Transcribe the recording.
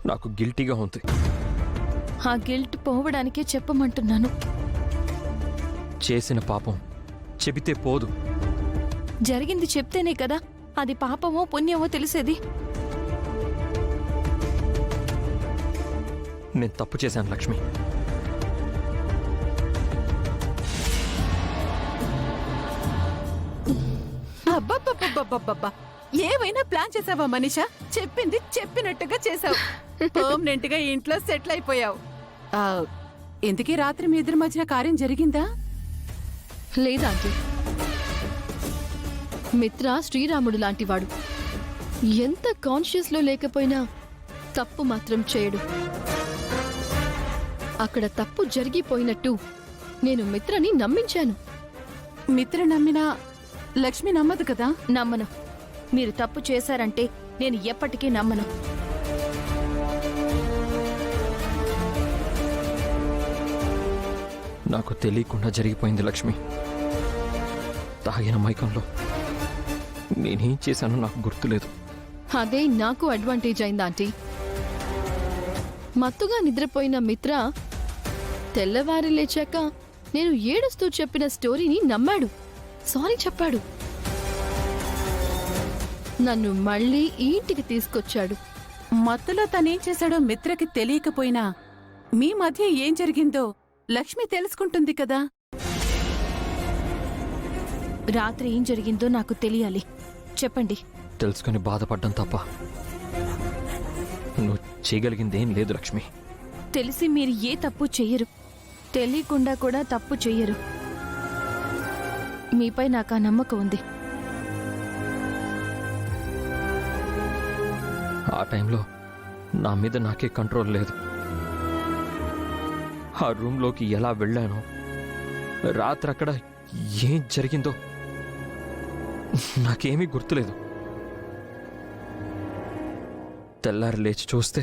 నాకు గిల్టీగా ఉంది. ఆ గిల్ట్ పోవడానికే చెప్పమంటున్నాను. చేసిన పాపం చెబితే పోదు. జరిగింది చెప్తేనే కదా అది పాపమో పుణ్యమో తెలిసేది. నేను తప్పు చేశాను లక్ష్మి. అబ్బబ్బబ్బబ్బబ్బబ్బా, ఏమైనా ప్లాన్ చేసావా మనీషా? చెప్పింది చెప్పినట్టుగా చేసావు. పర్మనెంట్ గా ఇంట్లో సెటిల్ అయిపోయావు. ఇంతకీ రాత్రి మీ ఇద్దరి మధ్య కార్యం జరిగిందా? లేదా ఆంటీ, మిత్ర శ్రీరాముడు లాంటివాడు. ఎంత కాన్షియస్ లో లేకపోయినా తప్పు మాత్రం చేయడు. అక్కడ తప్పు జరిగిపోయినట్టు నేను మిత్రని నమ్మించాను. మిత్ర నమ్మినా లక్ష్మి నమ్మదు కదా. నమ్మను. మీరు తప్పు చేశారంటే నేను ఎప్పటికీ నమ్మను. నాకు తెలియకుండా జరిగిపోయింది లక్ష్మి. తాగిన మైకంలో నేనేం చేశానో నాకు గుర్తులేదు. అదే నాకు అడ్వాంటేజ్ అయింది ఆంటీ. మత్తుగా నిద్రపోయిన మిత్ర తెల్లవారి లేచాక నేను ఏడుస్తూ చెప్పిన స్టోరీని నమ్మాడు. సారీ చెప్పాడు. నన్ను మళ్ళీ ఈ ఇంటికి తీసుకొచ్చాడు. మత్తులో తనేం చేశాడో మిత్రకి తెలియకపోయినా మీ మధ్య ఏం జరిగిందో లక్ష్మి తెలుసుకుంటుంది కదా. రాత్రి ఏం జరిగిందో నాకు తెలియాలి. చెప్పండి. తెలుసుకుని బాధపడ్డం తప్ప నువ్వు చేయగలిగిందేం లేదు లక్ష్మి. తెలిసి మీరు ఏ తప్పు చెయ్యరు. తెలియకుండా కూడా తప్పు చెయ్యరు. మీపై నాకు ఆ నమ్మకం ఉంది. ఆ టైంలో నా మీద నాకే కంట్రోల్ లేదు. ఆ రూమ్లోకి ఎలా వెళ్ళానో, రాత్రి అక్కడ ఏం జరిగిందో నాకేమీ గుర్తులేదు. తెల్లారి లేచి చూస్తే